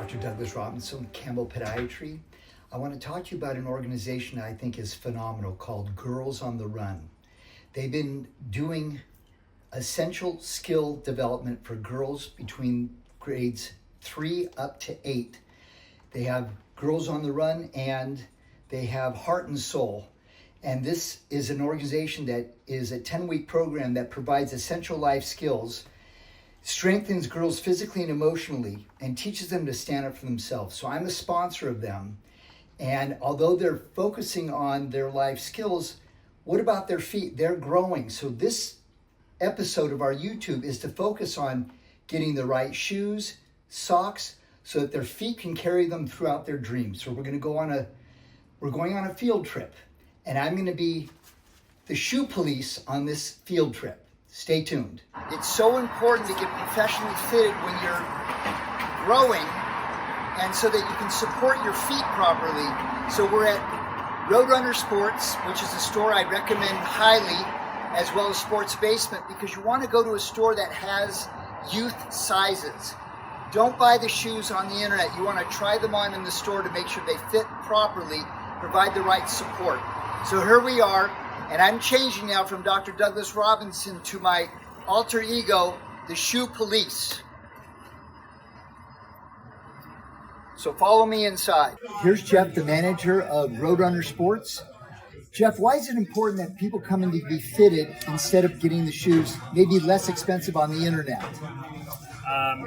Dr. Douglas Robinson with Campbell Podiatry. I want to talk to you about an organization I think is phenomenal called Girls on the Run. They've been doing essential skill development for girls between grades 3 up to 8. They have Girls on the Run and they have Heart and Soul. And this is an organization that is a 10-week program that provides essential life skills, strengthens girls physically and emotionally, and teaches them to stand up for themselves. So I'm a sponsor of them. And although they're focusing on their life skills, what about their feet? They're growing. So this episode of our YouTube is to focus on getting the right shoes, socks, so that their feet can carry them throughout their dreams. So we're going on a field trip, and I'm going to be the shoe police on this field trip. Stay tuned. It's so important to get professionally fitted when you're growing, and so that you can support your feet properly. So we're at Roadrunner Sports, which is a store I recommend highly, as well as Sports Basement, because you want to go to a store that has youth sizes. Don't buy the shoes on the internet. You want to try them on in the store to make sure they fit properly, provide the right support. So here we are, and I'm changing now from Dr. Douglas Robinson to my alter ego, the Shoe Police. So follow me inside. Here's Jeff, the manager of Roadrunner Sports. Jeff, why is it important that people come in to be fitted instead of getting the shoes maybe less expensive on the internet?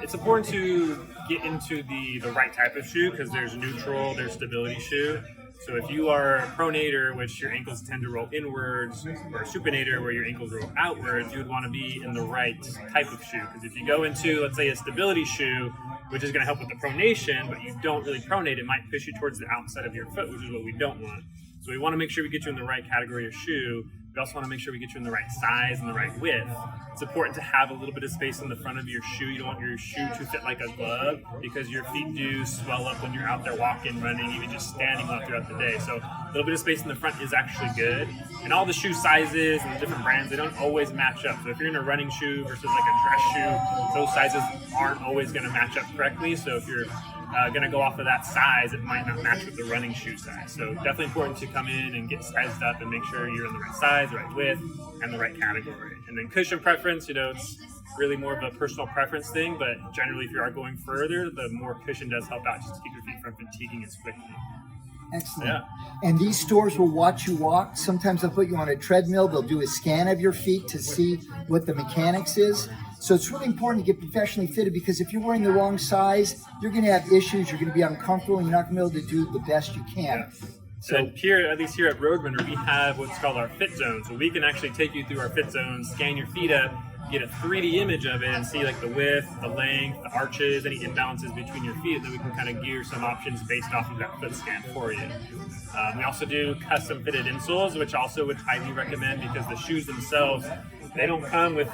It's important to get into the right type of shoe because there's neutral, there's stability shoe. So if you are a pronator, which your ankles tend to roll inwards, or a supinator, where your ankles roll outwards, you would want to be in the right type of shoe. Because if you go into, let's say, a stability shoe, which is going to help with the pronation, but you don't really pronate, it might push you towards the outside of your foot, which is what we don't want. So we want to make sure we get you in the right category of shoe. We also want to make sure we get you in the right size and the right width. It's important to have a little bit of space in the front of your shoe. You don't want your shoe to fit like a glove because your feet do swell up when you're out there walking, running, even just standing up throughout the day. So a little bit of space in the front is actually good. And all the shoe sizes and the different brands, they don't always match up. So if you're in a running shoe versus like a dress shoe, those sizes aren't always going to match up correctly. So if you're going to go off of that size, it might not match with the running shoe size. So definitely important to come in and get sized up and make sure you're in the right size, the right width, and the right category. And then cushion preference, it's really more of a personal preference thing, but generally if you are going further, the more cushion does help out just to keep your feet from fatiguing as quickly. Excellent. Yeah. And these stores will watch you walk. Sometimes they'll put you on a treadmill. They'll do a scan of your feet to see what the mechanics is. So it's really important to get professionally fitted, because if you're wearing the wrong size, you're going to have issues. You're going to be uncomfortable, and you're not going to be able to do the best you can. Yeah. So and here, at least here at Roadrunner, we have what's called our fit zone. So we can actually take you through our fit zone, scan your feet up, get a 3D image of it, and see like the width, the length, the arches, any imbalances between your feet, and then we can kind of gear some options based off of that foot scan for you. We also do custom fitted insoles, which also would highly recommend, because the shoes themselves, they don't come with,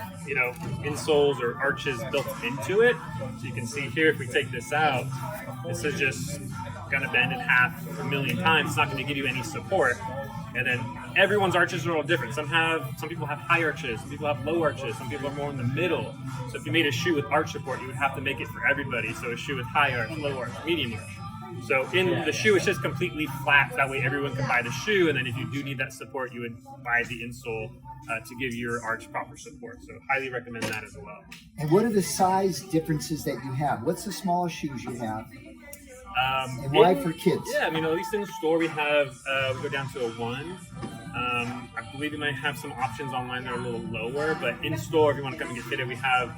insoles or arches built into it. So you can see here, if we take this out, this is just going to bend in half a million times. It's not going to give you any support. And then everyone's arches are all different. Some people have high arches, some people have low arches, some people are more in the middle. So if you made a shoe with arch support, you would have to make it for everybody. So a shoe with high arch, low arch, medium arch. So in the shoe, it's just completely flat. That way everyone can buy the shoe. And then if you do need that support, you would buy the insole to give your arch proper support. So highly recommend that as well. And what are the size differences that you have? What's the smallest shoes you have? And why for kids? Yeah, at least in the store we have, we go down to a 1. I believe we might have some options online that are a little lower, but in store, if you want to come and get fitted, we have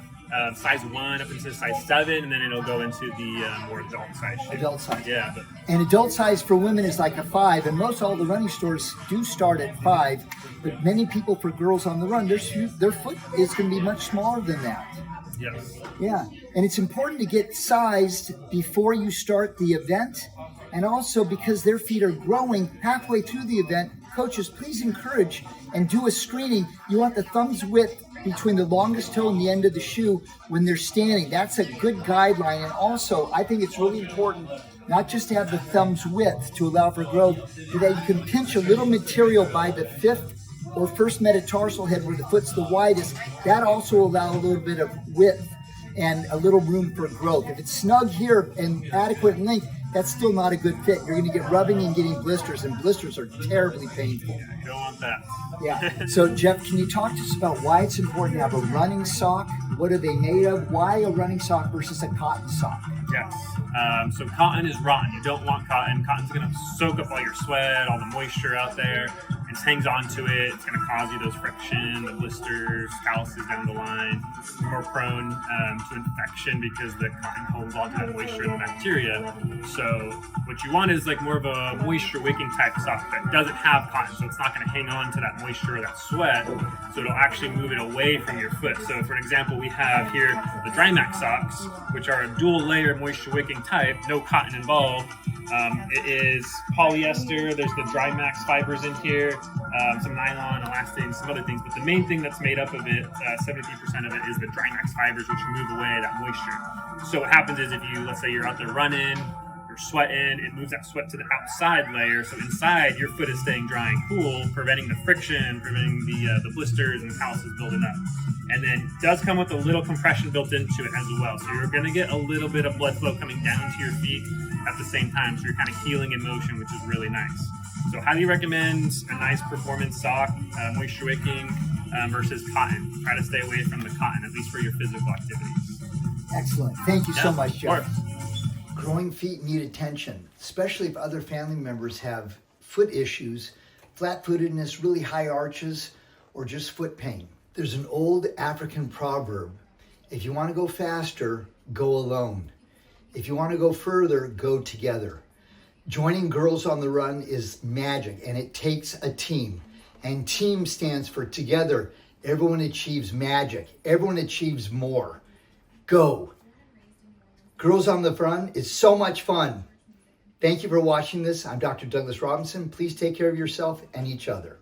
size 1 up into size 7, and then it'll go into the more adult size shoe. Adult size. Yeah. And adult size for women is like a 5, and most all the running stores do start at 5, but many people for Girls on the Run, their foot is going to be much smaller than that. Yes. Yeah, and it's important to get sized before you start the event, and also because their feet are growing halfway through the event. Coaches, please encourage and do a screening. You want the thumb's width between the longest toe and the end of the shoe when they're standing. That's a good guideline. And also, I think it's really important not just to have the thumb's width to allow for growth, but that you can pinch a little material by the 5th or first metatarsal head where the foot's the widest. That also allows a little bit of width. and a little room for growth. If it's snug here and adequate in length, that's still not a good fit. You're going to get rubbing and getting blisters, and blisters are terribly painful. Yeah, you don't want that. Yeah. So, Jeff, can you talk to us about why it's important to have a running sock? What are they made of? Why a running sock versus a cotton sock? Yes. So cotton is rotten. You don't want cotton. Cotton's going to soak up all your sweat, all the moisture out there. It just hangs onto it. It's going to cause you those friction, the blisters, calluses down the line. You're more prone to infection because the cotton holds all that moisture and the bacteria. So what you want is like more of a moisture wicking type sock that doesn't have cotton. So it's not going to hang on to that moisture or that sweat. So it'll actually move it away from your foot. So for an example, we have here the Dry Max socks, which are a dual layer moisture wicking type, no cotton involved. It is polyester. There's the Dry Max fibers in here, some nylon, elastin, some other things. But the main thing that's made up of it, 73% of it, is the Dry Max fibers, which move away that moisture. So what happens is if you, let's say you're out there running, you're sweating, it moves that sweat to the outside layer. So inside, your foot is staying dry and cool, preventing the friction, preventing the blisters and calluses building up. And then it does come with a little compression built into it as well. So you're going to get a little bit of blood flow coming down to your feet at the same time. So you're kind of healing in motion, which is really nice. So highly recommend a nice performance sock, moisture wicking versus cotton. Try to stay away from the cotton, at least for your physical activities. Excellent. Thank you so much, Jeff. Of course. Growing feet need attention, especially if other family members have foot issues, flat-footedness, really high arches, or just foot pain. There's an old African proverb: if you want to go faster, go alone. If you want to go further, go together. Joining Girls on the Run is magic, and it takes a team. And team stands for together. Everyone achieves magic. Everyone achieves more. Go. Girls on the Run is so much fun. Thank you for watching this. I'm Dr. Douglas Robinson. Please take care of yourself and each other.